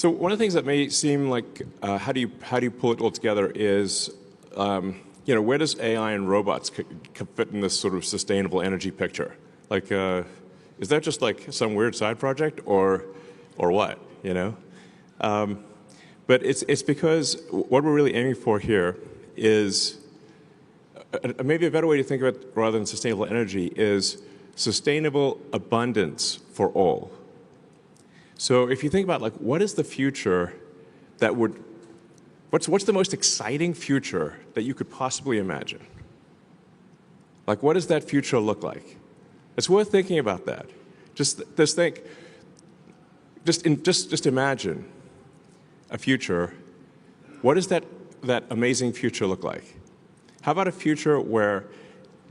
So one of the things that may seem like how do you pull it all together is where does AI and robots fit in this sort of sustainable energy picture? Like, is that just like some weird side project or what? But it's because what we're really aiming for here is maybe a better way to think of it rather than sustainable energy is sustainable abundance for all. So if you think about like what is the future that would what's the most exciting future that you could possibly imagine? Like what does that future look like? It's worth thinking about that. Just imagine a future. What does that amazing future look like? How about a future where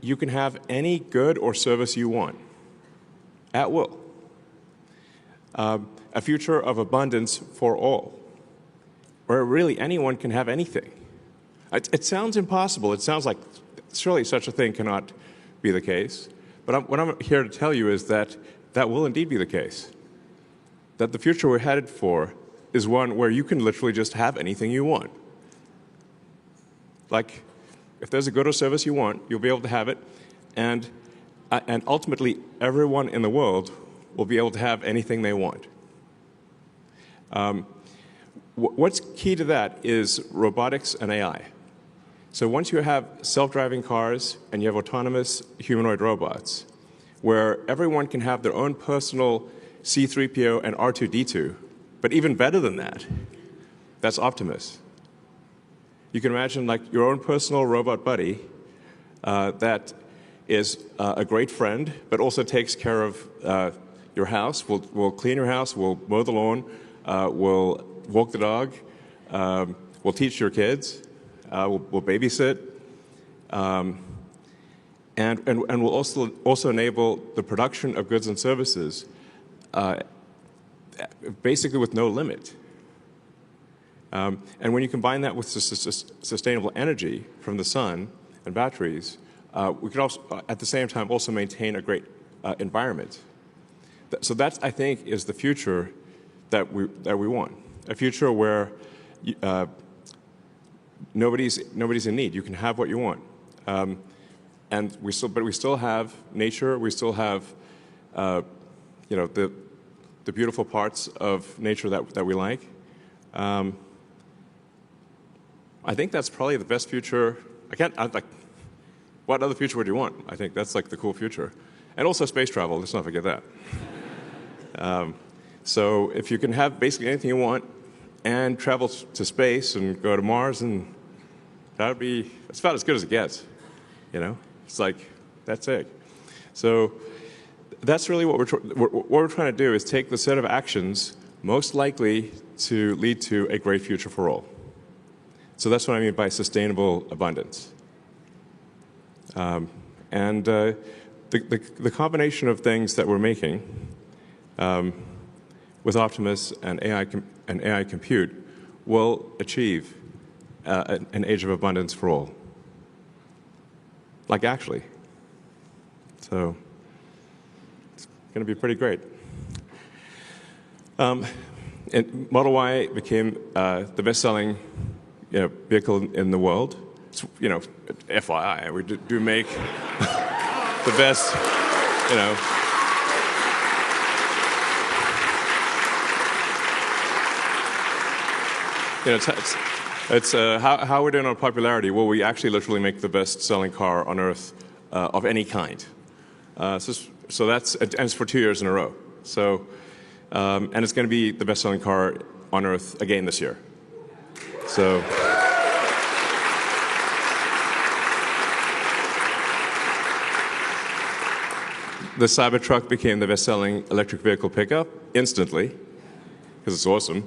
you can have any good or service you want at will? A future of abundance for all, where really anyone can have anything. It sounds impossible. It sounds like surely such a thing cannot be the case. But what I'm here to tell you is that will indeed be the case. That the future we're headed for is one where you can literally just have anything you want. Like, if there's a good or service you want, you'll be able to have it, and ultimately everyone in the world will be able to have anything they want. What's key to that is robotics and AI. So once you have self-driving cars and you have autonomous humanoid robots, where everyone can have their own personal C-3PO and R2-D2, but even better than that, that's Optimus. You can imagine like your own personal robot buddy that is a great friend, but also takes care of your house. We'll clean your house, we'll mow the lawn, we'll walk the dog, we'll teach your kids, we'll babysit, and we'll also enable the production of goods and services basically with no limit. And when you combine that with sustainable energy from the sun and batteries, we can also, at the same time, also maintain a great environment. So that, I think, is the future that we want. A future where nobody's in need. You can have what you want, and we still have nature. We still have, the beautiful parts of nature that we like. I think that's probably the best future. What other future would you want? I think that's like the cool future. And also space travel, let's not forget that. So if you can have basically anything you want and travel to space and go to Mars, and that's about as good as it gets. It's like, that's it. So that's really what we're trying to do is take the set of actions most likely to lead to a great future for all. So that's what I mean by sustainable abundance. And the combination of things that we're making with Optimus and AI compute will achieve an age of abundance for all. Like actually. So it's going to be pretty great. And Model Y became the best-selling vehicle in the world. It's, FYI, we do make the best, it's how we're doing on popularity. Well, we actually literally make the best-selling car on Earth of any kind. So that's, and it's for 2 years in a row. So, and it's going to be the best-selling car on Earth again this year. So. The Cybertruck became the best-selling electric vehicle pickup instantly, because it's awesome.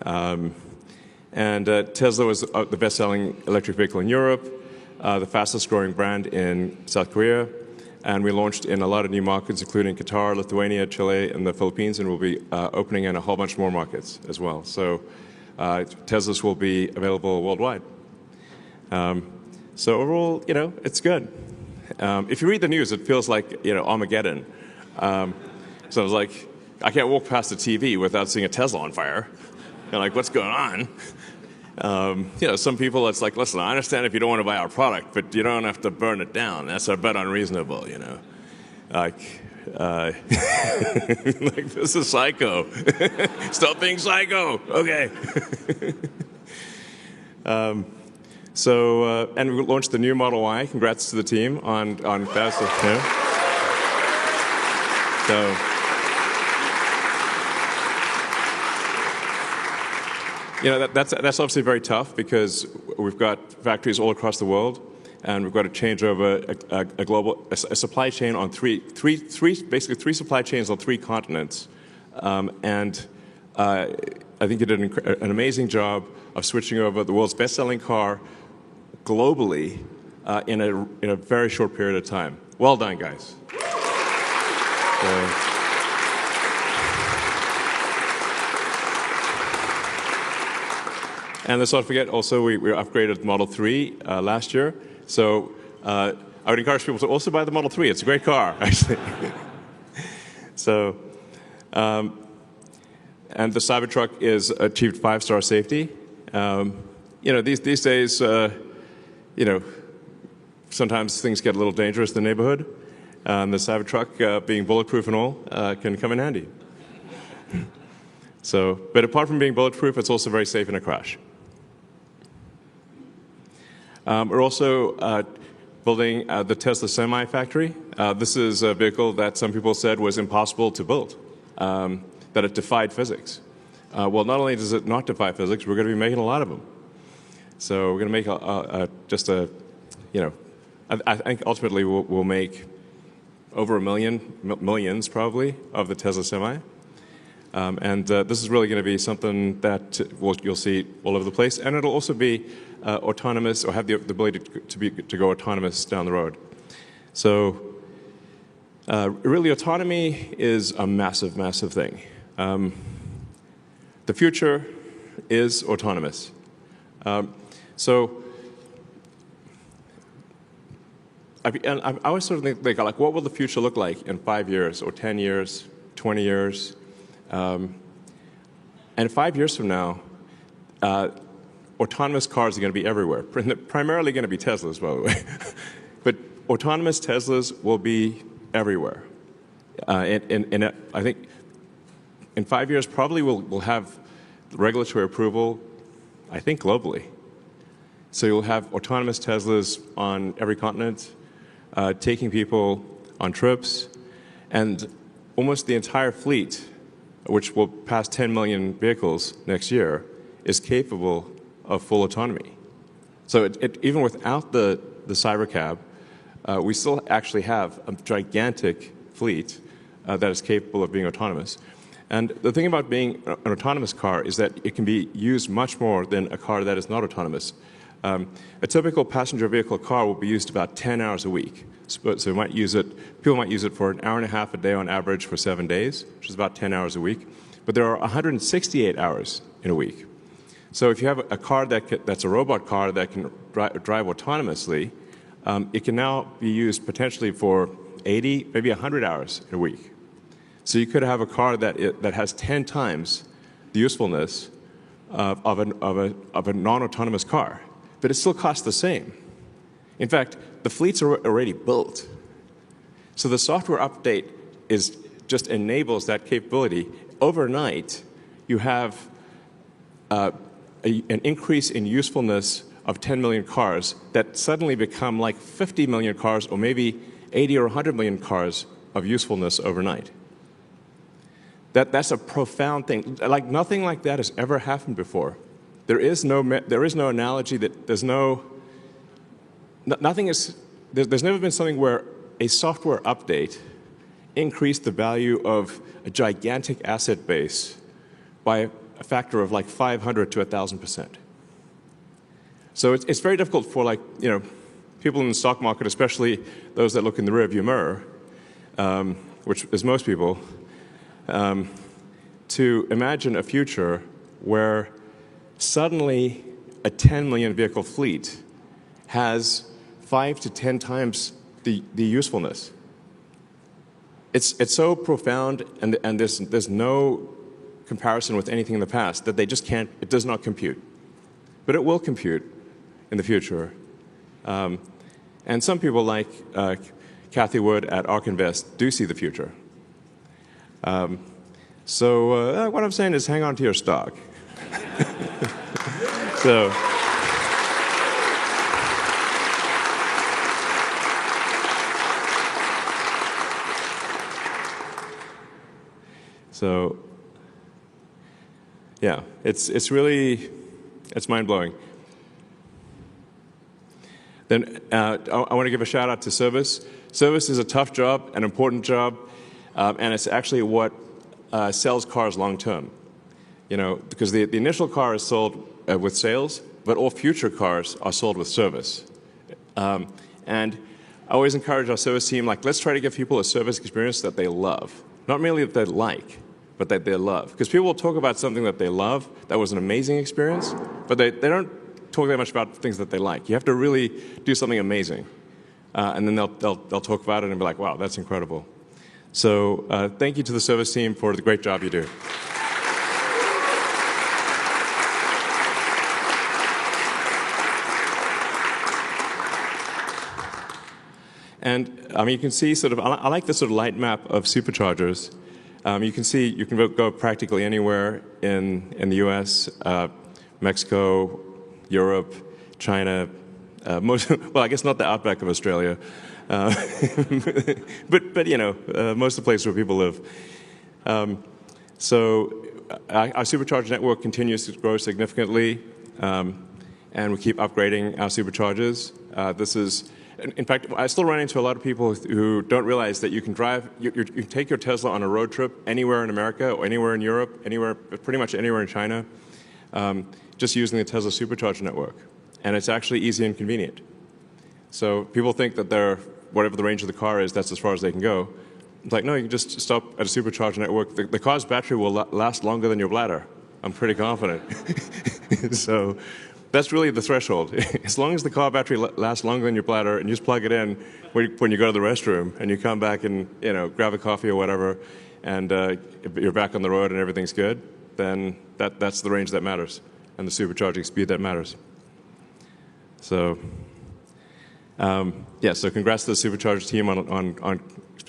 And Tesla was the best-selling electric vehicle in Europe, the fastest-growing brand in South Korea, and we launched in a lot of new markets, including Qatar, Lithuania, Chile, and the Philippines, and we'll be opening in a whole bunch more markets as well. So Teslas will be available worldwide. So overall, it's good. If you read the news, it feels like Armageddon. So I was like, I can't walk past the TV without seeing a Tesla on fire. You're like, what's going on? Some people, it's like, listen, I understand if you don't want to buy our product, but you don't have to burn it down. That's a bit unreasonable, Like, like, this is psycho. Stop being psycho. Okay. And we launched the new Model Y. Congrats to the team on that. That's obviously very tough because we've got factories all across the world, and we've got to change over a supply chain on basically three supply chains on 3 continents. I think you did an amazing job of switching over the world's best-selling car globally in a very short period of time. Well done, guys. And let's not forget, also, we upgraded the Model 3 last year. So I would encourage people to also buy the Model 3. It's a great car, actually. And the Cybertruck is achieved 5-star safety. These days, sometimes things get a little dangerous in the neighborhood. The Cybertruck, being bulletproof and all, can come in handy. But apart from being bulletproof, it's also very safe in a crash. We're also building the Tesla Semi factory. This is a vehicle that some people said was impossible to build, that it defied physics. Well, not only does it not defy physics, we're going to be making a lot of them. So we're going to make I think ultimately we'll make over millions probably of the Tesla Semi. This is really going to be something that you'll see all over the place, and it'll also be autonomous, or have the ability to go autonomous down the road. So really, autonomy is a massive, massive thing. The future is autonomous. I always sort of think, like, what will the future look like in 5 years, or 10 years, 20 years? And 5 years from now, autonomous cars are going to be everywhere. Primarily going to be Teslas, by the way. But autonomous Teslas will be everywhere. I think in 5 years, probably we'll have regulatory approval, I think, globally. So you'll have autonomous Teslas on every continent, taking people on trips, and almost the entire fleet, which will pass 10 million vehicles next year, is capable of full autonomy. So even without the Cybercab, we still actually have a gigantic fleet that is capable of being autonomous. And the thing about being an autonomous car is that it can be used much more than a car that is not autonomous. A typical passenger vehicle car will be used about 10 hours a week. So people might use it for an hour and a half a day on average for 7 days, which is about 10 hours a week. But there are 168 hours in a week. So if you have a car that's a robot car that can drive autonomously, it can now be used potentially for 80, maybe 100 hours in a week. So you could have a car that has 10 times the usefulness of a non-autonomous car, but it still costs the same. In fact, the fleets are already built. So the software update just enables that capability. Overnight, you have an increase in usefulness of 10 million cars that suddenly become like 50 million cars, or maybe 80 or 100 million cars of usefulness overnight. That's a profound thing. Like, nothing like that has ever happened before. There's never been something where a software update increased the value of a gigantic asset base by a factor of like 500 to 1,000%. So it's very difficult for people in the stock market, especially those that look in the rearview mirror, which is most people, to imagine a future where suddenly a 10 million vehicle fleet has 5 to 10 times the usefulness. it's so profound, and there's no comparison with anything in the past that they just can't. It does not compute, but it will compute in the future. And some people like Kathy Wood at ARK Invest do see the future. So what I'm saying is hang on to your stock. So yeah, it's really mind-blowing. Then I want to give a shout out to service. Service is a tough job, an important job, and it's actually what sells cars long term. You know, because the initial car is sold with sales, but all future cars are sold with service. And I always encourage our service team, like, let's try to give people a service experience that they love. Not merely that they like, but that they love. Because people will talk about something that they love, that was an amazing experience, but they don't talk that much about things that they like. You have to really do something amazing. And then they'll talk about it and be like, wow, that's incredible. So thank you to the service team for the great job you do. And I mean, you can see sort of, I like this sort of light map of superchargers. You can see you can go practically anywhere in the US, Mexico, Europe, China, well, I guess not the outback of Australia, but you know, most of the places where people live. So our supercharger network continues to grow significantly, and we keep upgrading our superchargers. This is, in fact, I still run into a lot of people who don't realize that you can drive, you can take your Tesla on a road trip anywhere in America or anywhere in Europe, anywhere, pretty much anywhere in China, just using the Tesla supercharger network. And it's actually easy and convenient. So people think that whatever the range of the car is, that's as far as they can go. It's like, no, you can just stop at a supercharger network. The car's battery will last longer than your bladder. I'm pretty confident. So that's really the threshold. As long as the car battery lasts longer than your bladder, and you just plug it in when you go to the restroom, and you come back and grab a coffee or whatever, and you're back on the road and everything's good, then that's the range that matters, and the supercharging speed that matters. So yeah, so congrats to the supercharger team on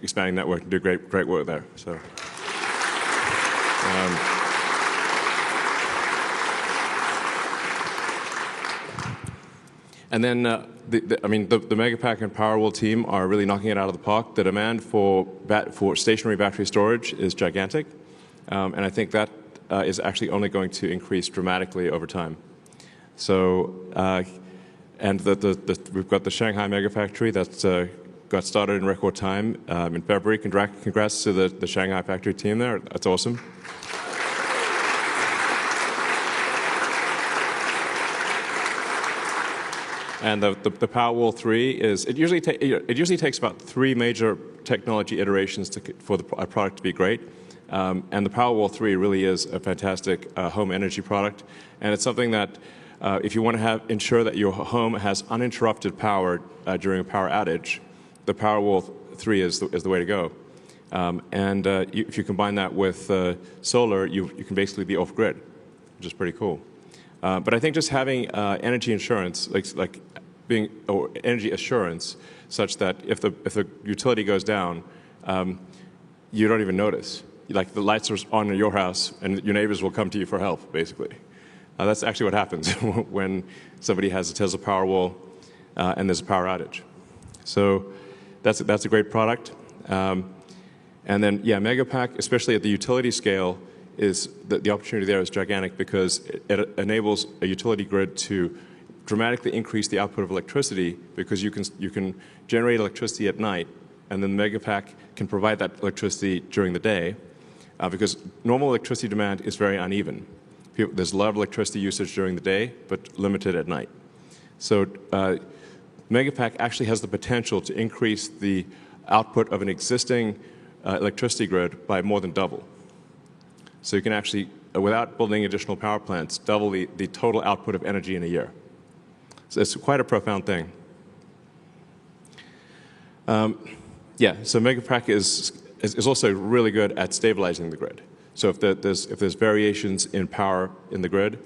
expanding network and do great work there. So. And then, the Megapack and Powerwall team are really knocking it out of the park. The demand for stationary battery storage is gigantic, and I think that is actually only going to increase dramatically over time. So, and we've got the Shanghai Megafactory that's got started in record time in February. Congrats to the Shanghai factory team there. That's awesome. And the Powerwall 3 is, it usually takes about 3 major technology iterations for a product to be great. And the Powerwall 3 really is a fantastic home energy product. And it's something that if you want to ensure that your home has uninterrupted power during a power outage, the Powerwall 3 is the way to go. If you combine that with solar, you can basically be off-grid, which is pretty cool. But I think just having energy insurance, or energy assurance, such that if the utility goes down, you don't even notice. Like the lights are on in your house, and your neighbors will come to you for help, basically. That's actually what happens when somebody has a Tesla Powerwall and there's a power outage. So that's a great product. And then, yeah, Megapack, especially at the utility scale, is the opportunity there is gigantic because it enables a utility grid to dramatically increase the output of electricity because you can generate electricity at night, and then Megapack can provide that electricity during the day because normal electricity demand is very uneven. There's a lot of electricity usage during the day, but limited at night. So Megapack actually has the potential to increase the output of an existing electricity grid by more than double. So you can actually, without building additional power plants, double the total output of energy in a year. So it's quite a profound thing. Yeah, so Megapack is also really good at stabilizing the grid. So if there's variations in power in the grid,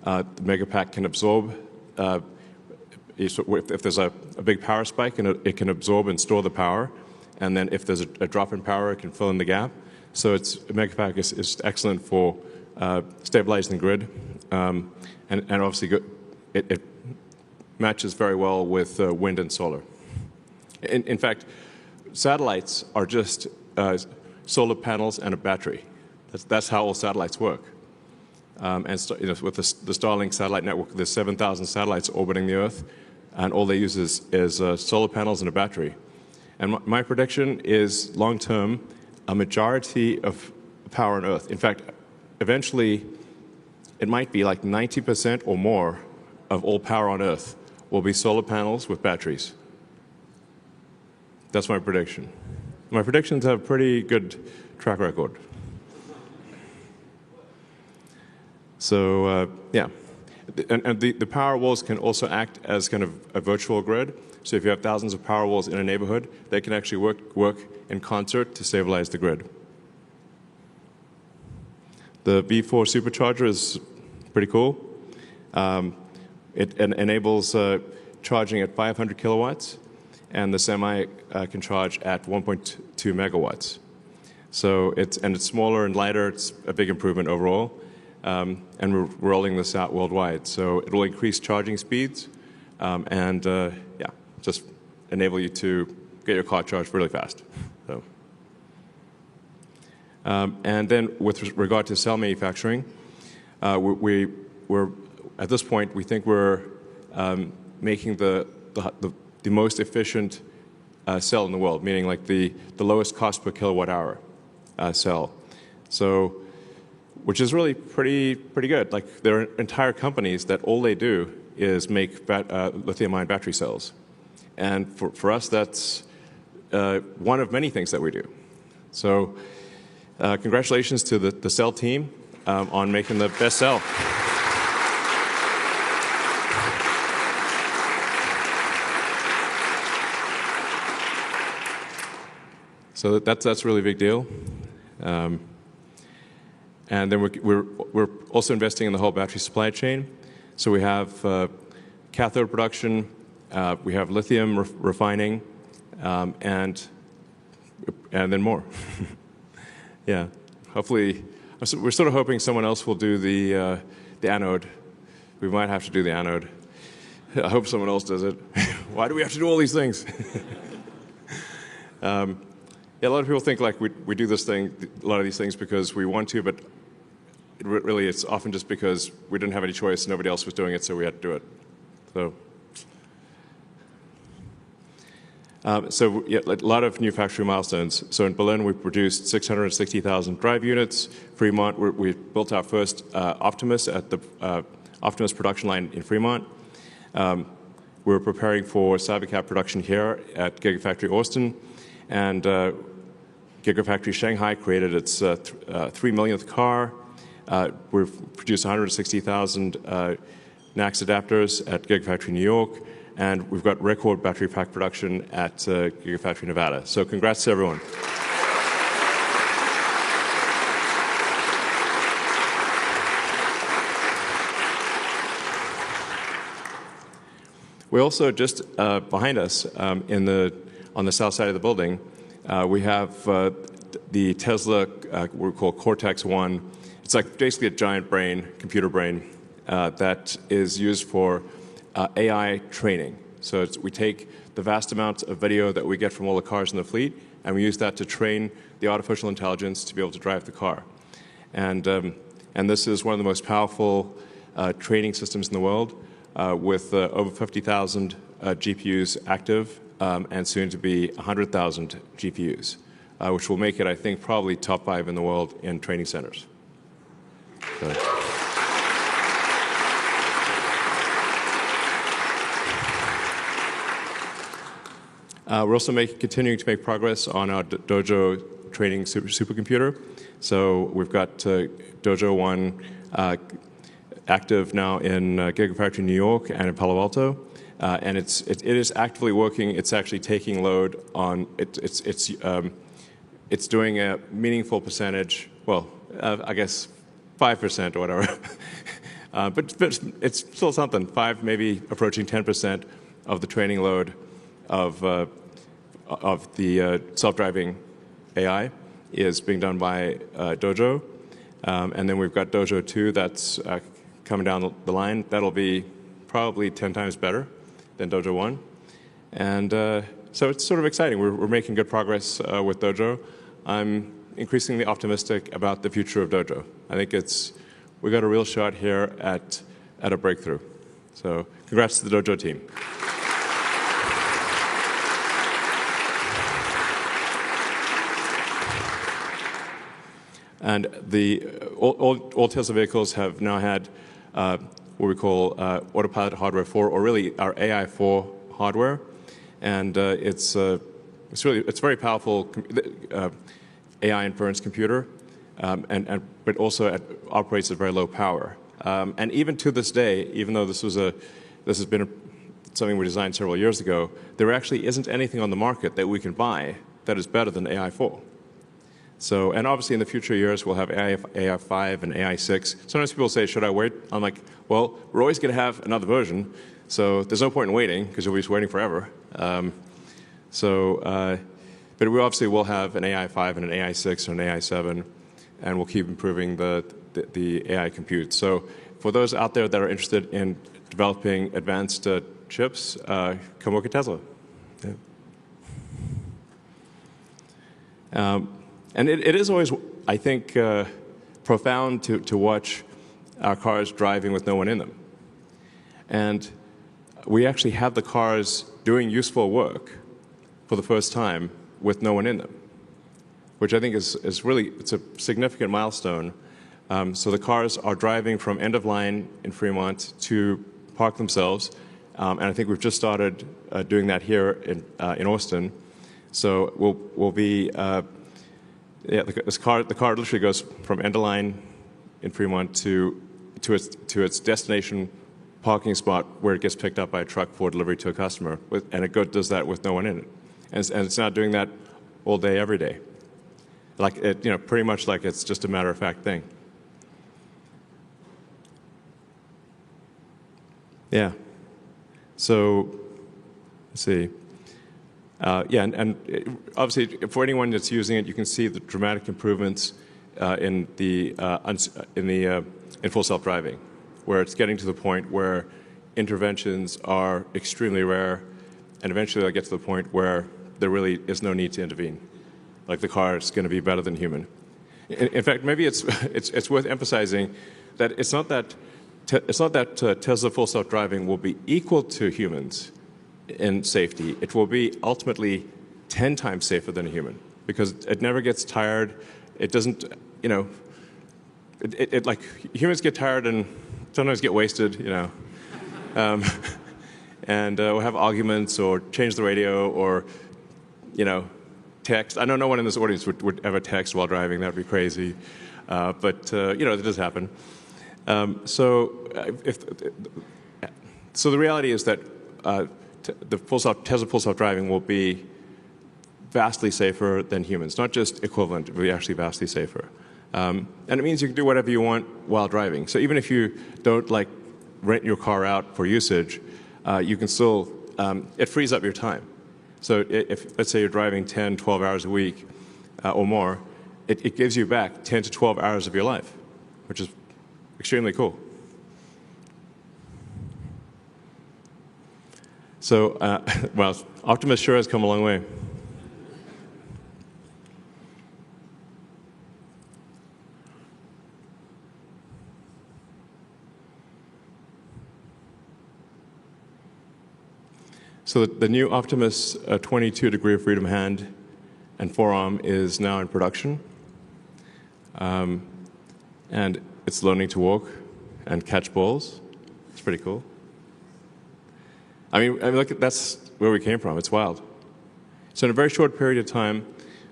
the Megapack can absorb. If there's a big power spike, and it can absorb and store the power, and then if there's a drop in power, it can fill in the gap. So Megapack is excellent for stabilizing the grid, and obviously it matches very well with wind and solar. In fact, satellites are just solar panels and a battery. That's how all satellites work. And with the Starlink satellite network, there's 7,000 satellites orbiting the Earth, and all they use is solar panels and a battery. And my prediction is, long-term, a majority of power on Earth. In fact, eventually, it might be like 90% or more of all power on Earth will be solar panels with batteries. That's my prediction. My predictions have a pretty good track record. So, yeah. And the power walls can also act as kind of a virtual grid. So if you have thousands of power walls in a neighborhood, they can actually work in concert to stabilize the grid. The V4 supercharger is pretty cool. It enables charging at 500 kilowatts, and the Semi can charge at 1.2 megawatts. So it's smaller and lighter. It's a big improvement overall. And we're rolling this out worldwide. So it will increase charging speeds and just enable you to get your car charged really fast. So. And then with regard to cell manufacturing, we're at this point, we think we're making the most efficient cell in the world, meaning like the lowest cost per kilowatt hour cell. So, which is really pretty good. Like, there are entire companies that all they do is make lithium-ion battery cells. And for us, that's one of many things that we do. So congratulations to the cell team on making the best cell. So that's a really big deal. And then we're also investing in the whole battery supply chain. So we have cathode production, we have lithium refining, and then more. Yeah, hopefully, we're sort of hoping someone else will do the anode. We might have to do the anode. I hope someone else does it. Why do we have to do all these things? Yeah, a lot of people think like we do a lot of these things because we want to, but really it's often just because we didn't have any choice, nobody else was doing it, so we had to do it. So yeah, a lot of new factory milestones. So in Berlin, we produced 660,000 drive units. Fremont, we built our first Optimus at the Optimus production line in Fremont. We're preparing for Cybercab production here at Gigafactory Austin. And Gigafactory Shanghai created its 3 millionth car. We've produced 160,000 NACS adapters at Gigafactory New York. And we've got record battery pack production at Gigafactory Nevada. So congrats to everyone. We also, just behind us, on the south side of the building, we have the Tesla, we call Cortex-1. It's like basically a giant brain, computer brain, that is used for AI training. So we take the vast amount of video that we get from all the cars in the fleet, and we use that to train the artificial intelligence to be able to drive the car. And this is one of the most powerful training systems in the world, with over 50,000 GPUs active, and soon to be 100,000 GPUs, which will make it, I think, probably top 5 in the world in training centers. So. We're also continuing to make progress on our Dojo training supercomputer. So we've got Dojo 1 active now in Gigafactory New York and in Palo Alto, and it is actively working. It's actually taking load on. It's it's doing a meaningful percentage, well, I guess 5% or whatever. But it's still something, 5, maybe approaching 10% of the training load of the self-driving AI is being done by Dojo. And then we've got Dojo 2 that's coming down the line. That'll be probably 10 times better than Dojo 1. And so it's sort of exciting. We're making good progress with Dojo. I'm increasingly optimistic about the future of Dojo. I think we got a real shot here at a breakthrough. So congrats to the Dojo team. And all Tesla vehicles have now had what we call autopilot hardware 4, or really our AI 4 hardware, and it's very powerful AI inference computer, but also operates at very low power. And even to this day, even though this has been something we designed several years ago, there actually isn't anything on the market that we can buy that is better than AI 4. So, and obviously in the future years, we'll have AI 5 and AI 6. Sometimes people say, should I wait? I'm like, well, we're always going to have another version, so there's no point in waiting, because you'll be just waiting forever. But we obviously will have an AI 5 and an AI 6 and an AI 7, and we'll keep improving the AI compute. So for those out there that are interested in developing advanced chips, come work at Tesla. Yeah. And it is always, I think, profound to watch our cars driving with no one in them. And we actually have the cars doing useful work for the first time with no one in them, which I think is really, it's a significant milestone. So the cars are driving from end of line in Fremont to park themselves. And I think we've just started doing that here in Austin. So we'll be... the car literally goes from end of line in Fremont to its destination parking spot, where it gets picked up by a truck for delivery to a customer, and it does that with no one in it, and it's not doing that all day every day, pretty much like it's just a matter of fact thing. Yeah. So let's see. And obviously, for anyone that's using it, you can see the dramatic improvements in full self-driving, where it's getting to the point where interventions are extremely rare, and eventually they'll get to the point where there really is no need to intervene. Like, the car is going to be better than human. In fact, maybe it's worth emphasizing that it's not that Tesla full self-driving will be equal to humans in safety. It will be ultimately 10 times safer than a human, because it never gets tired. It doesn't, like, humans get tired and sometimes get wasted, and we'll have arguments or change the radio or, text. I know no one in this audience would ever text while driving. That would be crazy. But it does happen. So the reality is that Tesla full self-driving will be vastly safer than humans. Not just equivalent, it will be actually vastly safer. And it means you can do whatever you want while driving. So even if you don't rent your car out for usage, you can still, it frees up your time. So if, let's say, you're driving 10, 12 hours a week or more, it gives you back 10 to 12 hours of your life, which is extremely cool. So, well, Optimus sure has come a long way. So the new Optimus 22 degree of freedom hand and forearm is now in production. And it's learning to walk and catch balls. It's pretty cool. I mean, look, that's where we came from. It's wild. So in a very short period of time,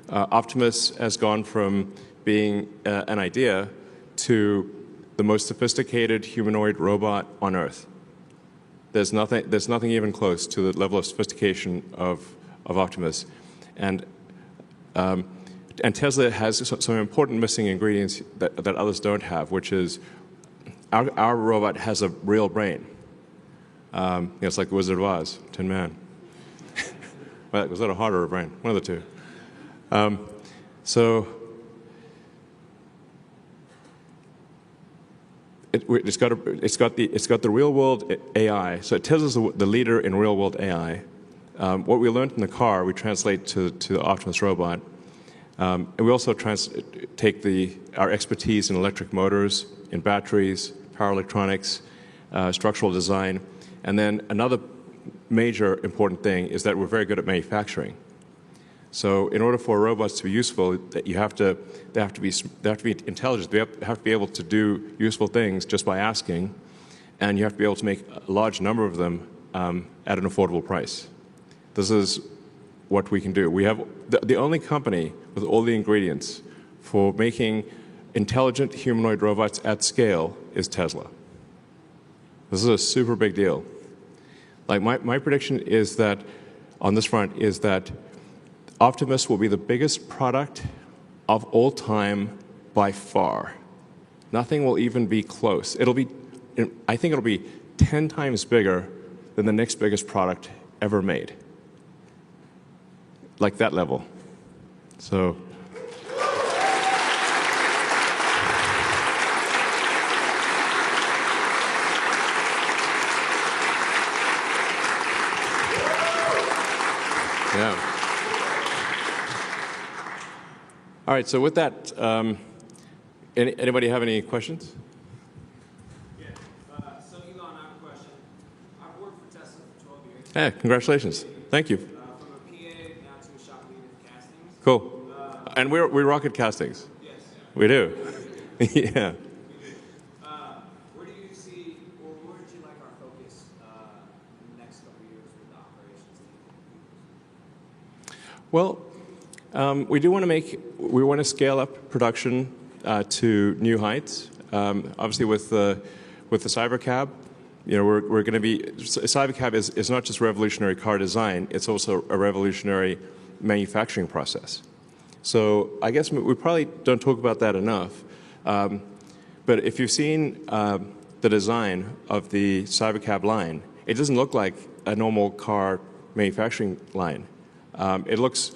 Optimus has gone from being an idea to the most sophisticated humanoid robot on Earth. There's nothing even close to the level of sophistication of Optimus. And And Tesla has some important missing ingredients that others don't have, which is our robot has a real brain. It's like the Wizard of Oz, Tin Man. Well, was that a heart or a brain? One of the two. It's got the real world AI. So Tesla's the leader in real world AI. What we learned in the car, we translate to the Optimus robot. And we also take our expertise in electric motors, in batteries, power electronics, structural design. And then another major important thing is that we're very good at manufacturing. So in order for robots to be useful, they have to be intelligent. They have to be able to do useful things just by asking, and you have to be able to make a large number of them at an affordable price. This is what we can do. We have the only company with all the ingredients for making intelligent humanoid robots at scale is Tesla. This is a super big deal. Like my prediction is that on this front is that Optimus will be the biggest product of all time by far. Nothing will even be close. I think it'll be 10 times bigger than the next biggest product ever made. Like that level. So. Yeah. All right, so with that, anybody have any questions? Yeah. So Elon, I have a question. I've worked for Tesla for 12 years. Hey, congratulations. Thank you. From a PA now to a shop leader in castings. Cool. And we rocket castings. Yes. We do. Yeah. Where do you see, or where would you like our focus in the next couple of years with the operations team? Well, we want to scale up production to new heights. Obviously, with the Cybercab, we're going to be. Cybercab is not just revolutionary car design; it's also a revolutionary manufacturing process. So I guess we probably don't talk about that enough. But if you've seen the design of the Cybercab line, it doesn't look like a normal car manufacturing line. It looks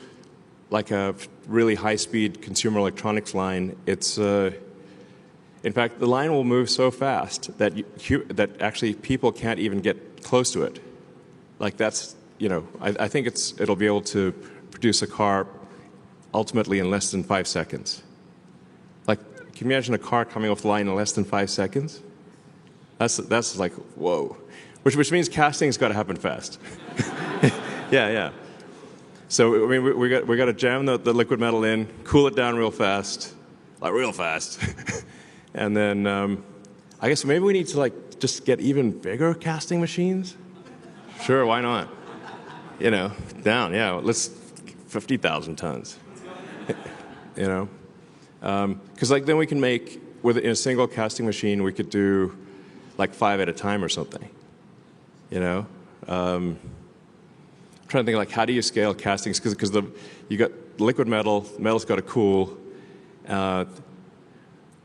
like a really high-speed consumer electronics line. It's, in fact, the line will move so fast that that actually people can't even get close to it. Like that's, I think it'll be able to produce a car ultimately in less than 5 seconds. Like, can you imagine a car coming off the line in less than 5 seconds? That's like, whoa. Which means casting's got to happen fast. Yeah. So I mean, we got to jam the liquid metal in, cool it down real fast, and then I guess maybe we need to just get even bigger casting machines. Sure, why not? Down, yeah. Let's 50,000 tons. Because then we can make in a single casting machine we could do 5 at a time or something. Trying to think how do you scale castings because you got liquid metal's got to cool, and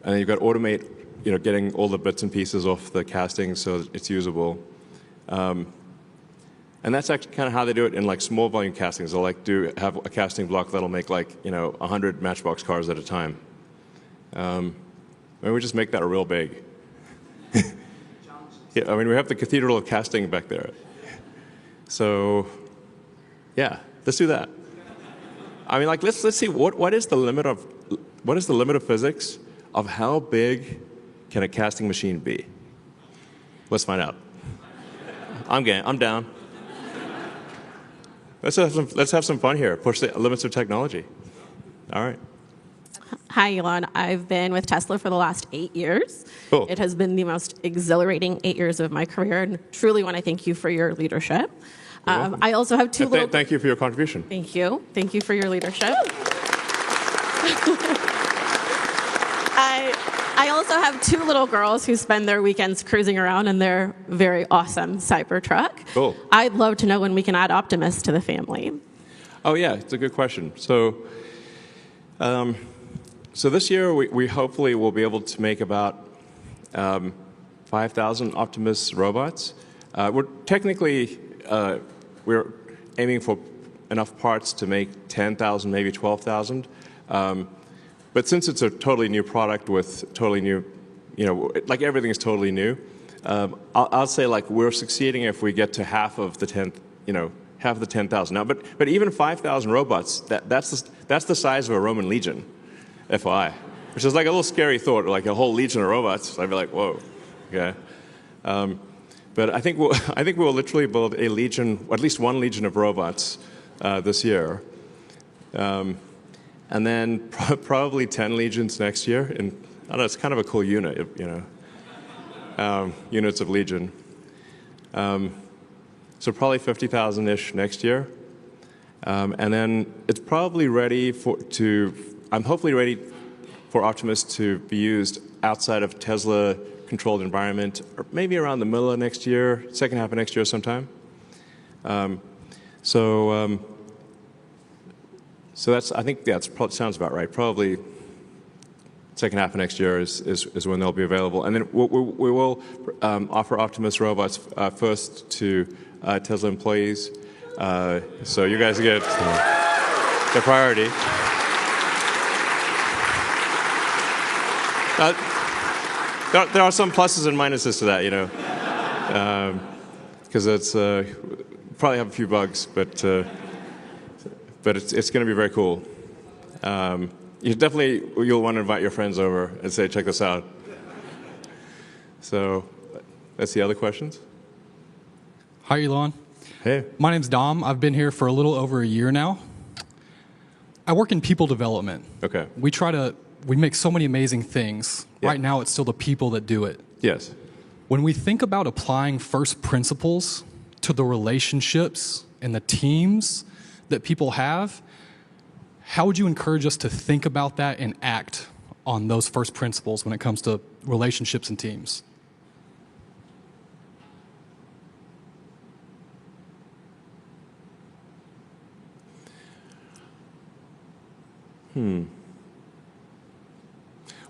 then you've got to automate getting all the bits and pieces off the casting so it's usable, and that's actually kind of how they do it in small volume castings. They'll have a casting block that'll make 100 Matchbox cars at a time. Maybe we just make that real big. Yeah, I mean we have the Cathedral of Casting back there, so. Yeah, let's do that. I mean, let's see what is the limit of physics of how big can a casting machine be? Let's find out. I'm down. Let's have some fun here. Push the limits of technology. All right. Hi, Elon. I've been with Tesla for the last 8 years. Cool. It has been the most exhilarating 8 years of my career, and truly want to thank you for your leadership. I also have two little... Thank you for your contribution. Thank you. Thank you for your leadership. I also have 2 little girls who spend their weekends cruising around in their very awesome Cybertruck. Cool. I'd love to know when we can add Optimus to the family. Oh, yeah, it's a good question. So So this year, we hopefully will be able to make about 5,000 Optimus robots. We're technically, we're aiming for enough parts to make 10,000, maybe 12,000. But since it's a totally new product with totally new, like everything is totally new, I'll say like we're succeeding if we get to half of the 10,000. Now, but even 5,000 robots, that's the size of a Roman legion, FYI, which is like a little scary thought, like a whole legion of robots. I'd be like, whoa, okay. But I think we'll literally build a legion, at least one legion of robots this year, and then probably 10 legions next year. And I don't know, it's kind of a cool unit, units of legion. So probably 50,000-ish next year, and then it's probably ready I'm hopefully ready for Optimus to be used outside of Tesla-controlled environment, or maybe around the middle of next year, second half of next year sometime. So that's, I think that sounds about right. Probably second half of next year is when they'll be available. And then we will offer Optimus robots first to Tesla employees. So you guys get the priority. There are some pluses and minuses to that, because it's probably have a few bugs, but it's going to be very cool. You'll want to invite your friends over and say, check this out. So that's the other questions. Hi, Elon. Hey. My name's Dom. I've been here for a little over a year now. I work in people development. Okay. We make so many amazing things. Yeah. Right now, it's still the people that do it. Yes. When we think about applying first principles to the relationships and the teams that people have, how would you encourage us to think about that and act on those first principles when it comes to relationships and teams?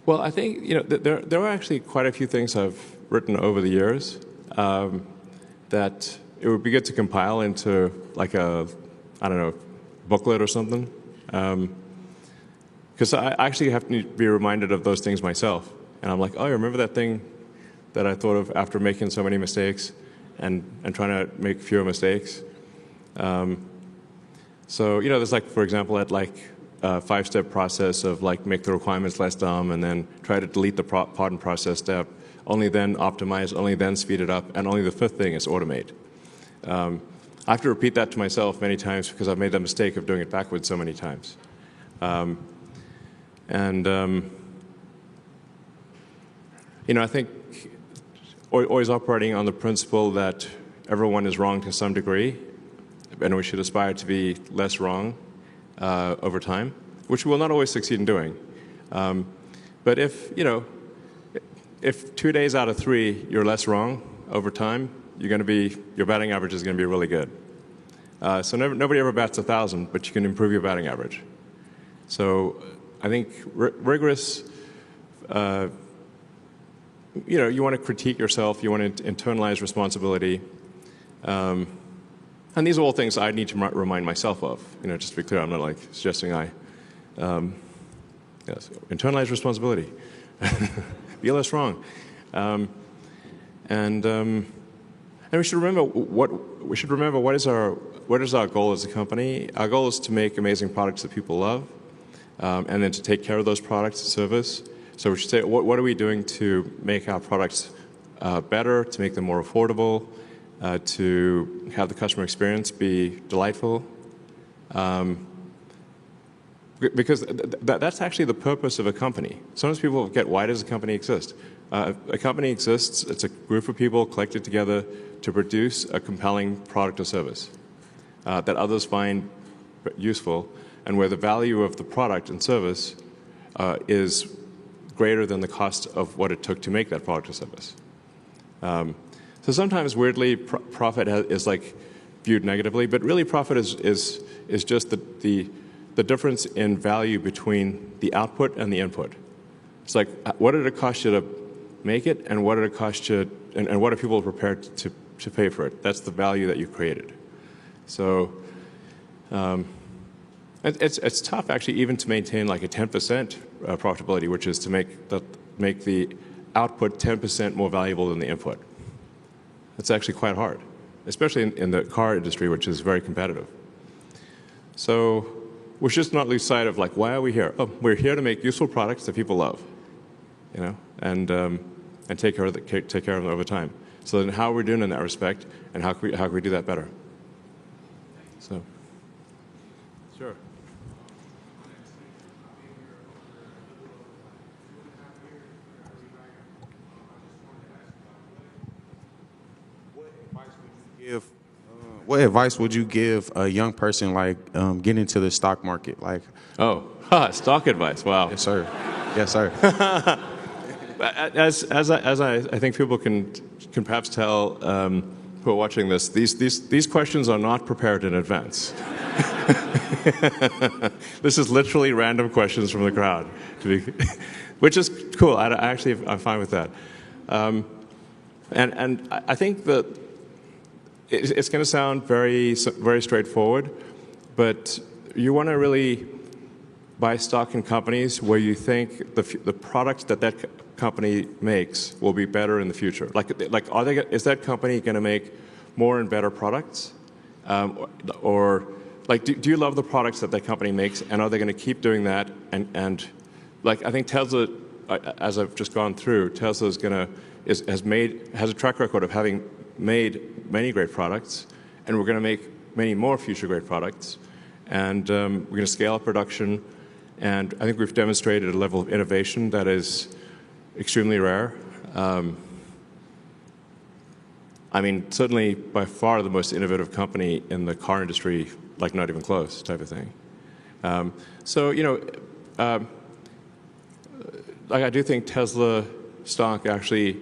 Well, I think there are actually quite a few things I've written over the years that it would be good to compile into like a, I don't know, booklet or something. Because I actually have to be reminded of those things myself, and I'm like, oh, I remember that thing that I thought of after making so many mistakes, and trying to make fewer mistakes. So there's like, for example, at like a 5-step process of like make the requirements less dumb, and then try to delete the pod and process step, only then optimize, only then speed it up, and only the 5th thing is automate. I have to repeat that to myself many times because I've made the mistake of doing it backwards so many times. I think always operating on the principle that everyone is wrong to some degree, and we should aspire to be less wrong over time, which we will not always succeed in doing. But if 2 days out of 3 you're less wrong over time, your batting average is going to be really good. So nobody ever bats 1,000, but you can improve your batting average. So I think rigorous, you want to critique yourself, you want to internalize responsibility. And these are all things I need to remind myself of. Just to be clear, I'm not like suggesting yes, internalize responsibility. Be less wrong. And we should remember what is our goal as a company. Our goal is to make amazing products that people love, and then to take care of those products and service. So we should say, what are we doing to make our products better, to make them more affordable, to have the customer experience be delightful? Because that's actually the purpose of a company. Sometimes people forget, why does a company exist? A company exists, it's a group of people collected together to produce a compelling product or service that others find useful, and where the value of the product and service is greater than the cost of what it took to make that product or service. So sometimes, weirdly, profit is like viewed negatively, but really profit is just the the difference in value between the output and the input. It's like, what did it cost you to make it, and what did it cost you, and what are people prepared to pay for it? That's the value that you created. So it's tough, actually, even to maintain like a 10% profitability, which is to make the output 10% more valuable than the input. That's actually quite hard, especially in the car industry, which is very competitive. So we should just not lose sight of, like, why are we here? Oh, we're here to make useful products that people love, you know, and take care of them over time. So then how are we doing in that respect, and how can we do that better? So, sure. What advice would you give a young person like getting into the stock market? Like, Stock advice. Wow. yes, sir. Yes, sir. As I think people can perhaps tell who are watching this, these questions are not prepared in advance. This is literally random questions from the crowd, which is cool. I'm fine with that. And I think that it's going to sound very straightforward, but you want to really buy stock in companies where you think the product that company makes will be better in the future. Is that company going to make more and better products, or like do you love the products that company makes, and are they going to keep doing that? And like, I think Tesla, as I've just gone through, Tesla has a track record of having made many great products, and we're going to make many more future great products, and we're going to scale up production, and I think we've demonstrated a level of innovation that is extremely rare. I mean, certainly by far the most innovative company in the car industry, like not even close type of thing. So, you know, like I do think Tesla stock actually,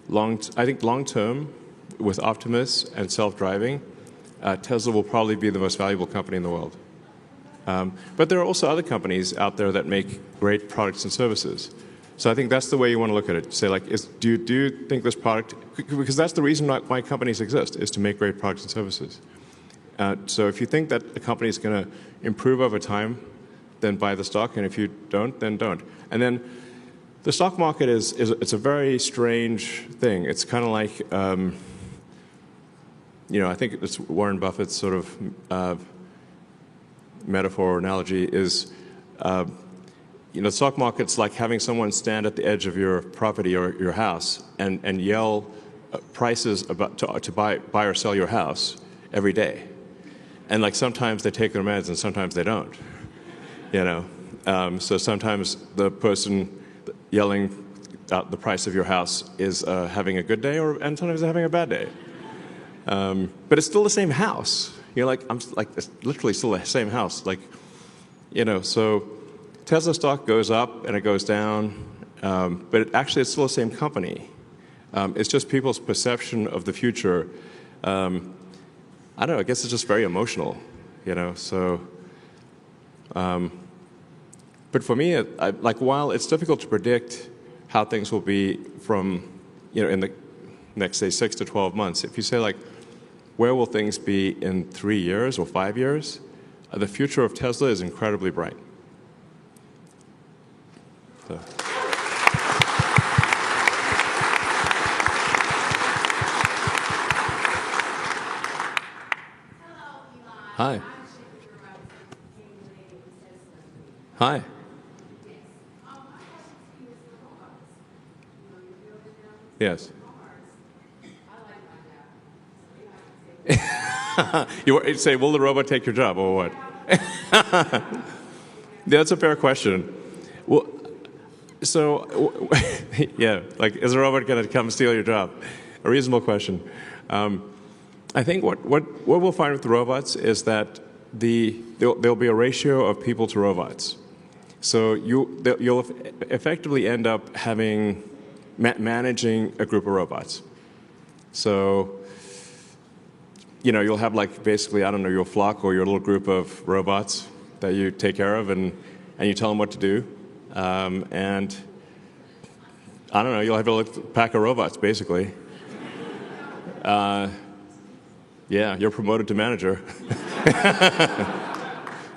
I think long term, with Optimus and self-driving, Tesla will probably be the most valuable company in the world. But there are also other companies out there that make great products and services. So I think that's the way you want to look at it. Say, like, do you think this product, because that's the reason why companies exist, is to make great products and services. So if you think that a company is going to improve over time, then buy the stock, and if you don't, then don't. And then the stock market it's a very strange thing. It's kind of like, you know, I think it's Warren Buffett's sort of metaphor or analogy is, you know, the stock market's like having someone stand at the edge of your property or your house and yell prices to buy or sell your house every day. And like sometimes they take their meds and sometimes they don't, you know. So sometimes the person yelling out the price of your house is having a good day, and sometimes they're having a bad day. But it's still the same house. You're like, it's literally still the same house. Like, you know, so Tesla stock goes up and it goes down, but actually it's still the same company. It's just people's perception of the future. I don't know, I guess it's just very emotional, you know, so. But for me, like, while it's difficult to predict how things will be from, you know, in the next, say, 6 to 12 months, if you say, like, where will things be in 3 years or 5 years, the future of Tesla is incredibly bright. So. Hi. Hi. Yes. You say, will the robot take your job, or what? Yeah, that's a fair question. Well, so, yeah, like, is a robot going to come steal your job? A reasonable question. I think what we'll find with the robots is that there'll be a ratio of people to robots. So you'll effectively end up having managing a group of robots. So, you know, you'll have, like, basically, I don't know, your flock or your little group of robots, that you take care of, and you tell them what to do. And I don't know, you'll have a pack of robots, basically. Yeah, you're promoted to manager.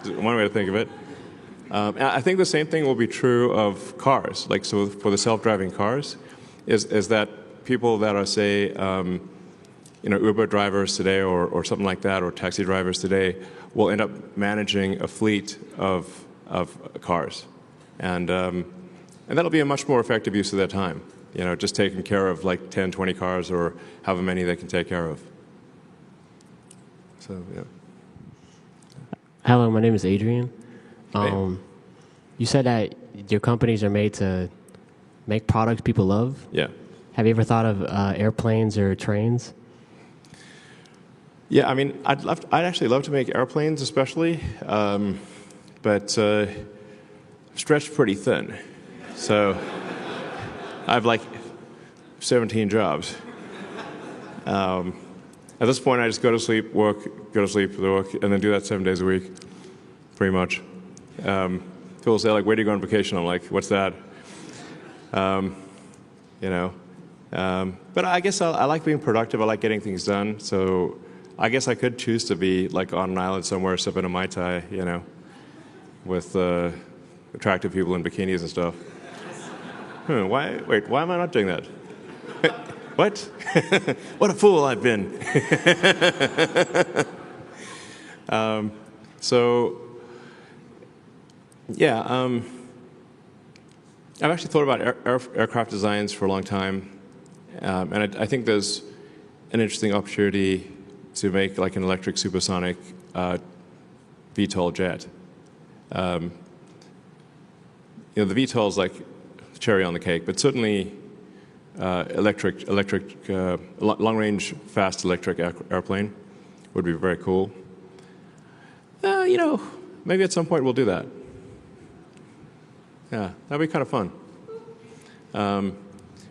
One way to think of it. I think the same thing will be true of cars. Like, so for the self-driving cars, is that people that are, say, Uber drivers today or something like that, or taxi drivers today, will end up managing a fleet of cars. And that'll be a much more effective use of their time. Just taking care of like 10, 20 cars or however many they can take care of. So, yeah. Hello, my name is Adrian. Hey. You said that your companies are made to make products people love. Yeah. Have you ever thought of airplanes or trains? Yeah, I mean, I'd actually love to make airplanes, especially, but stretched pretty thin. So I have like 17 jobs. At this point, I just go to sleep, work, go to sleep, work, and then do that 7 days a week, pretty much. People say, like, where do you go on vacation? I'm like, what's that? But I guess I like being productive. I like getting things done. So I guess I could choose to be like on an island somewhere, sipping a Mai Tai, with attractive people in bikinis and stuff. Why am I not doing that? What? What a fool I've been. I've actually thought about aircraft designs for a long time, and I think there's an interesting opportunity to make like an electric supersonic VTOL jet. The VTOL is like cherry on the cake, but certainly electric, long-range, fast electric airplane would be very cool. Maybe at some point we'll do that. Yeah, that'd be kind of fun.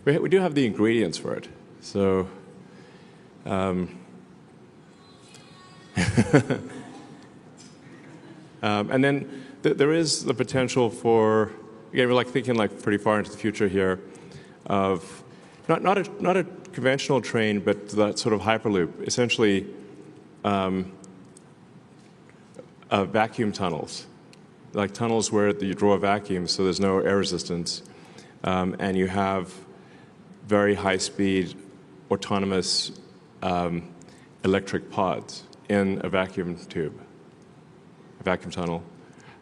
We do have the ingredients for it, so. And then there is the potential for, again, we're like thinking like pretty far into the future here, of not a conventional train, but that sort of hyperloop, essentially vacuum tunnels, like tunnels where you draw a vacuum, so there's no air resistance, and you have very high-speed, autonomous electric pods in a vacuum tube, a vacuum tunnel.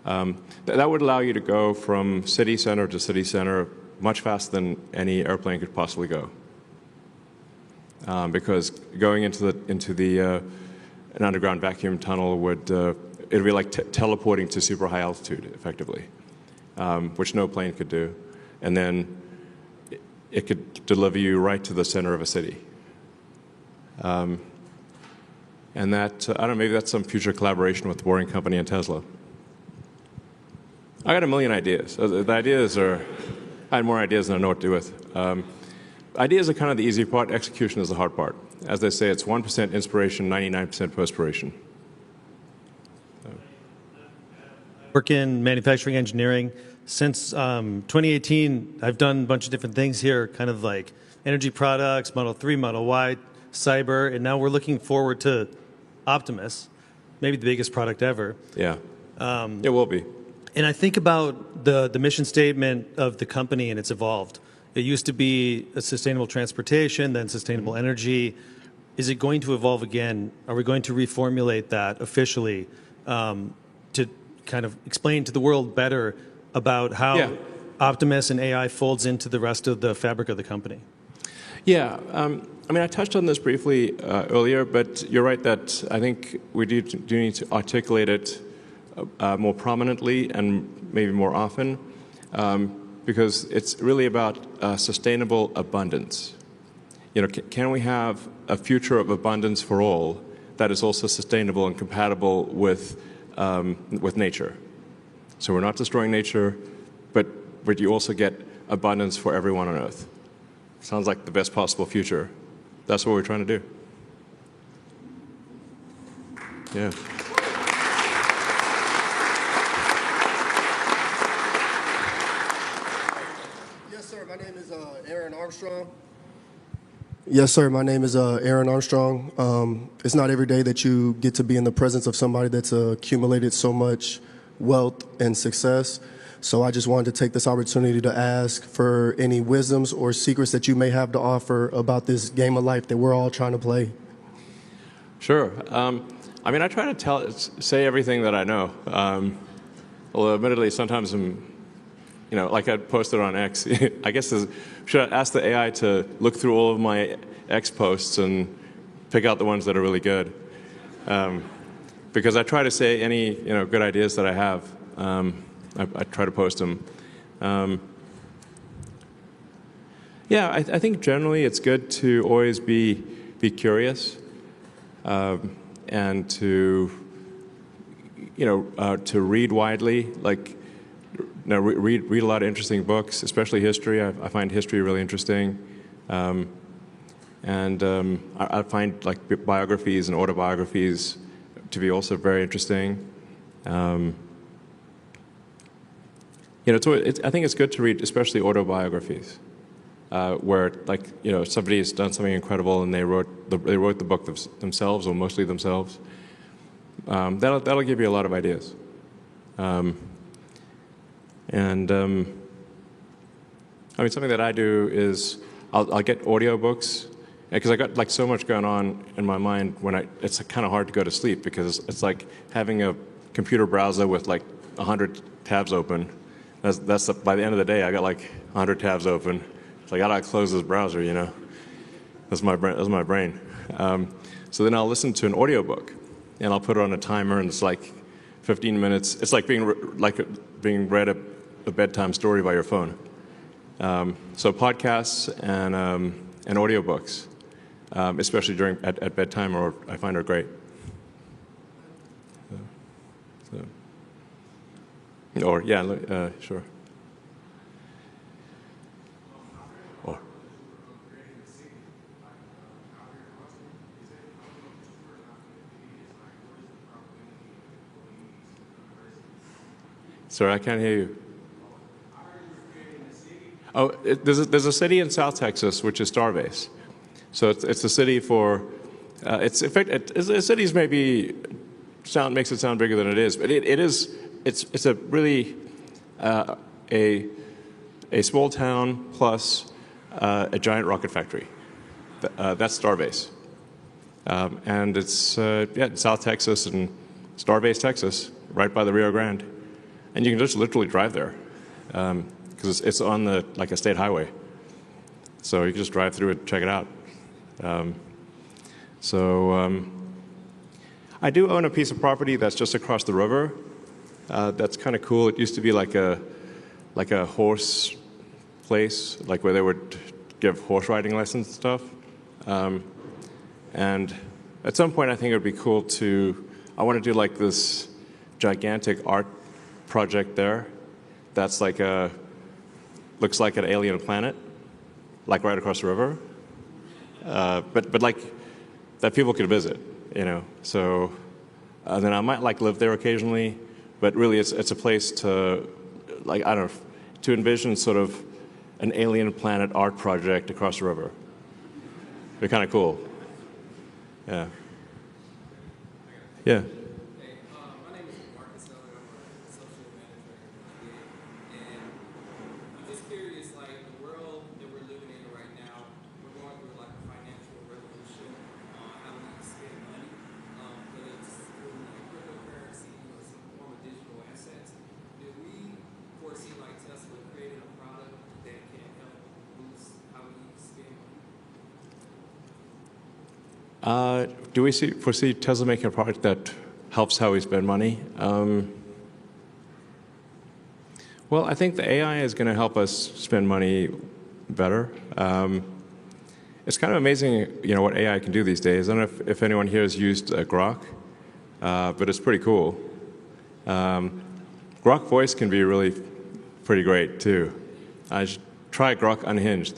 That would allow you to go from city center to city center much faster than any airplane could possibly go. Because going into an underground vacuum tunnel would it'd be like teleporting to super high altitude, effectively, which no plane could do, and then it could deliver you right to the center of a city. And that, I don't know, maybe that's some future collaboration with the Boring Company and Tesla. I got a million ideas. The ideas are, I had more ideas than I know what to do with. Ideas are kind of the easy part. Execution is the hard part. As they say, it's 1% inspiration, 99% perspiration. Work in manufacturing engineering. Since 2018, I've done a bunch of different things here, kind of like energy products, Model 3, Model Y, cyber, and now we're looking forward to Optimus, maybe the biggest product ever. Yeah, it will be. And I think about the mission statement of the company, and it's evolved. It used to be a sustainable transportation, then sustainable energy. Is it going to evolve again? Are we going to reformulate that officially to kind of explain to the world better about how Optimus and AI folds into the rest of the fabric of the company? Yeah, I mean, I touched on this briefly earlier, but you're right that I think we do need to articulate it more prominently and maybe more often, because it's really about sustainable abundance. Can we have a future of abundance for all that is also sustainable and compatible with nature? So we're not destroying nature, but you also get abundance for everyone on Earth. Sounds like the best possible future. That's what we're trying to do. Yeah. sir. My name is Aaron Armstrong. Yes, sir. My name is Aaron Armstrong. It's not every day that you get to be in the presence of somebody that's accumulated so much wealth and success. So I just wanted to take this opportunity to ask for any wisdoms or secrets that you may have to offer about this game of life that we're all trying to play. Sure. I mean, I try to say everything that I know. Although, admittedly, sometimes like I posted on X. I guess should I ask the AI to look through all of my X posts and pick out the ones that are really good? Because I try to say any good ideas that I have. I try to post them. Yeah, I think generally it's good to always be curious and to read widely, like read a lot of interesting books, especially history. I find history really interesting, and I find like biographies and autobiographies to be also very interesting. I think it's good to read, especially autobiographies, where somebody has done something incredible and they wrote the book themselves or mostly themselves. That'll give you a lot of ideas. I mean, something that I do is I'll get audiobooks, because I got like so much going on in my mind it's kind of hard to go to sleep, because it's like having a computer browser with like 100 tabs open. By the end of the day, I got like 100 tabs open. It's like, I gotta close this browser, That's my brain. So then I'll listen to an audiobook, and I'll put it on a timer, and it's like 15 minutes. It's like being read a bedtime story by your phone. So podcasts and audiobooks, especially at bedtime, I find are great. Sure. Or. Sorry, I can't hear you. Oh, there's a city in South Texas which is Starbase. So it's a city for. Cities maybe makes it sound bigger than it is, but it is. It's a really a small town plus a giant rocket factory. That's Starbase, and it's in South Texas and Starbase, Texas, right by the Rio Grande, and you can just literally drive there because it's on a state highway, so you can just drive through it, check it out. I do own a piece of property that's just across the river. That's kind of cool. It used to be like a horse place, like where they would give horse riding lessons and stuff. And at some point, I think it would be cool I want to do like this gigantic art project there. That's looks like an alien planet, like right across the river. But like that people could visit, So then I might live there occasionally. But really, it's a place to, to envision sort of an alien planet art project across the river. It'd be kind of cool. Yeah. Yeah. My name is Marcus Elliott. I'm a social manager and I'm just curious, the world that we're living in right now, we're going through a financial revolution on how we spend money, whether it's through cryptocurrency or some form of digital assets. Do we foresee Tesla creating a product that can help boost how we spend money? Do we foresee Tesla making a product that helps how we spend money? Well, I think the AI is going to help us spend money better. It's kind of amazing, what AI can do these days. I don't know if anyone here has used Grok, but it's pretty cool. Grok Voice can be really pretty great too. I should try Grok Unhinged.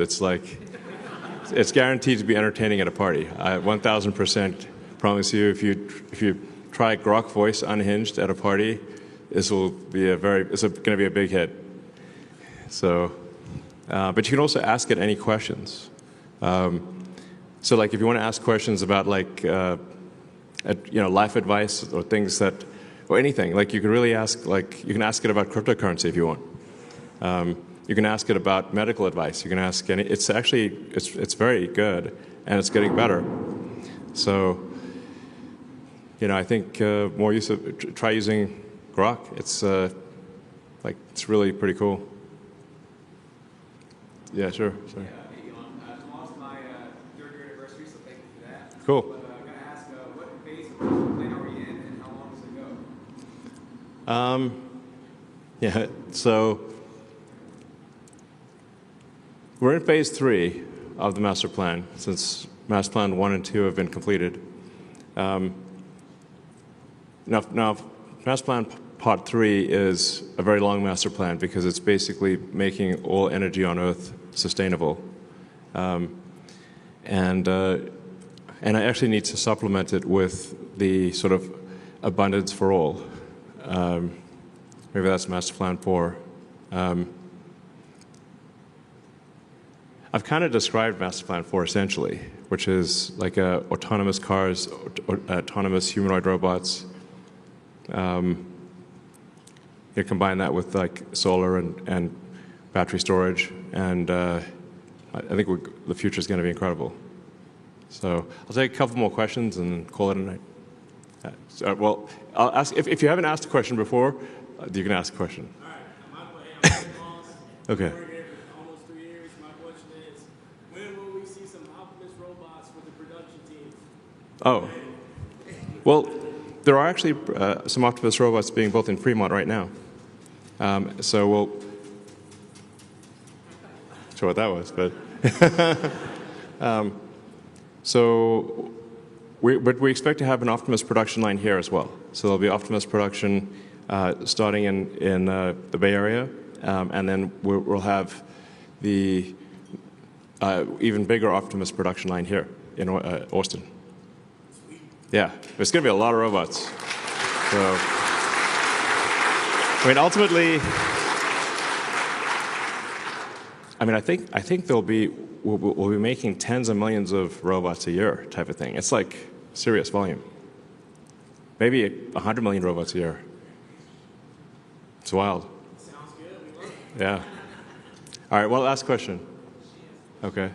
It's guaranteed to be entertaining at a party. I 1,000% promise you. If you try Grok Voice Unhinged at a party, this will be it's going to be a big hit. So, But you can also ask it any questions. So like if you want to ask questions about like life advice or things that, or anything, like you can really ask, like you can ask it about cryptocurrency if you want. You can ask it about medical advice. You can ask any. It's actually it's very good, and it's getting better. So, I think more use of try using Grok. It's it's really pretty cool. Yeah, sure. Sorry. Hey, Elon. Tomorrow's my third year anniversary, so thank you for that. Cool. But I'm going to ask, what phase of the plan are we in, and how long does it go? Yeah. So we're in phase 3 of the master plan, since master plan 1 and 2 have been completed. Now, master plan part 3 is a very long master plan because it's basically making all energy on Earth sustainable. And I actually need to supplement it with the sort of abundance for all. Maybe that's master plan 4. I've kind of described master plan 4 essentially, which is like autonomous cars, autonomous humanoid robots. You combine that with like solar and battery storage, and I think the future is going to be incredible. So I'll take a couple more questions and call it a night. Well, I'll ask if you haven't asked a question before, you can ask a question. All right. I'm Okay. working here for almost 3 years. My question is, when will we see some Optimus robots with the production team? Oh, well, there are actually some Optimus robots being built in Fremont right now. So we'll. Not sure what that was, but. But we expect to have an Optimus production line here as well. So there'll be Optimus production starting in the Bay Area, and then we'll have the even bigger Optimus production line here in Austin. Yeah, there's going to be a lot of robots. So, ultimately, I think we'll be making tens of millions of robots a year, type of thing. It's like serious volume. Maybe 100 million robots a year. It's wild. Sounds good. We love it. Yeah. All right. Well, last question. Okay.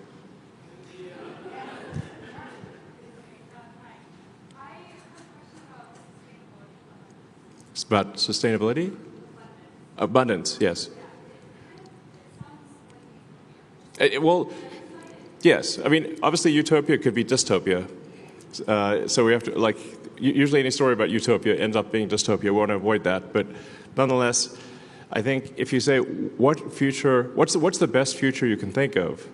It's about sustainability? Abundance, yes. Well, yes. Obviously, utopia could be dystopia. So we have to, usually any story about utopia ends up being dystopia. We want to avoid that. But nonetheless, I think if you say, what's the best future you can think of?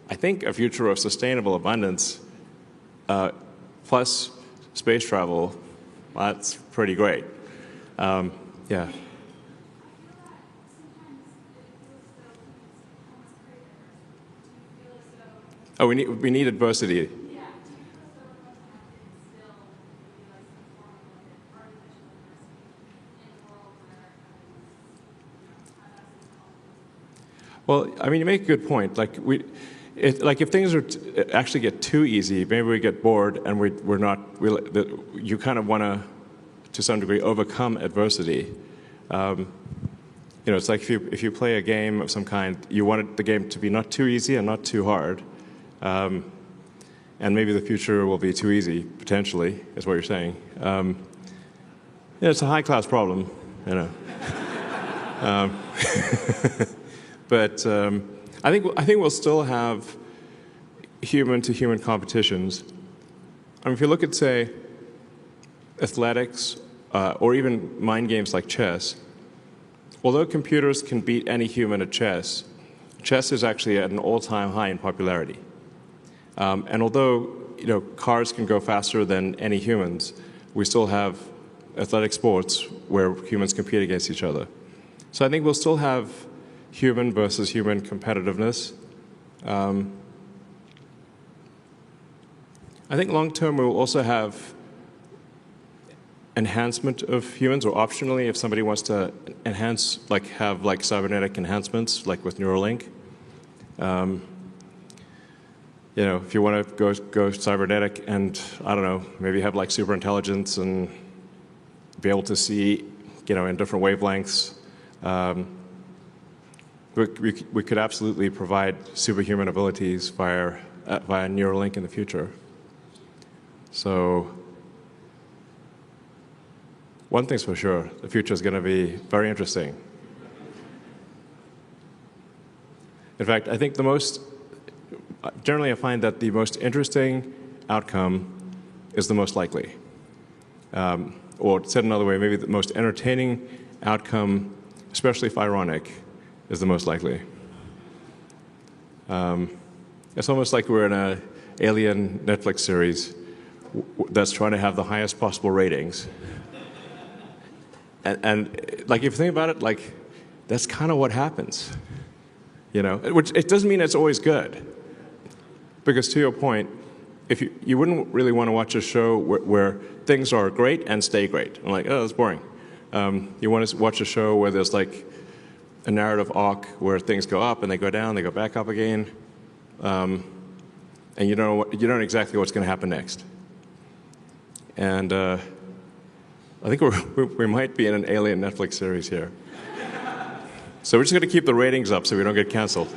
I think a future of sustainable abundance plus space travel, well, that's pretty great. Yeah. Oh, we need adversity. Well, you make a good point. If things actually get too easy, maybe we get bored and you kind of want to some degree, overcome adversity. It's like if you play a game of some kind, you want the game to be not too easy and not too hard. And maybe the future will be too easy, potentially, is what you're saying. It's a high-class problem, But I think we'll still have human-to-human competitions. If you look at, say, athletics or even mind games like chess, although computers can beat any human at chess, chess is actually at an all-time high in popularity. And although cars can go faster than any humans, we still have athletic sports where humans compete against each other. So I think we'll still have human versus human competitiveness. I think long term we will also have enhancement of humans, or optionally, if somebody wants to enhance, have cybernetic enhancements, like with Neuralink. If you want to go cybernetic and, I don't know, maybe have like super intelligence and be able to see, in different wavelengths, we could absolutely provide superhuman abilities via Neuralink in the future. So one thing's for sure, the future is going to be very interesting. In fact, I think generally I find that the most interesting outcome is the most likely. Or said another way, maybe the most entertaining outcome, especially if ironic, is the most likely. It's almost like we're in an alien Netflix series that's trying to have the highest possible ratings. And like, if you think about it, like, that's kind of what happens. Which it doesn't mean it's always good. Because to your point, if you wouldn't really want to watch a show where things are great and stay great. I'm like, oh, that's boring. You want to watch a show where there's like a narrative arc where things go up and they go down, they go back up again, and you don't know exactly what's going to happen next. And I think we might be in an alien Netflix series here. So we're just going to keep the ratings up so we don't get canceled.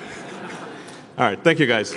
All right, thank you guys.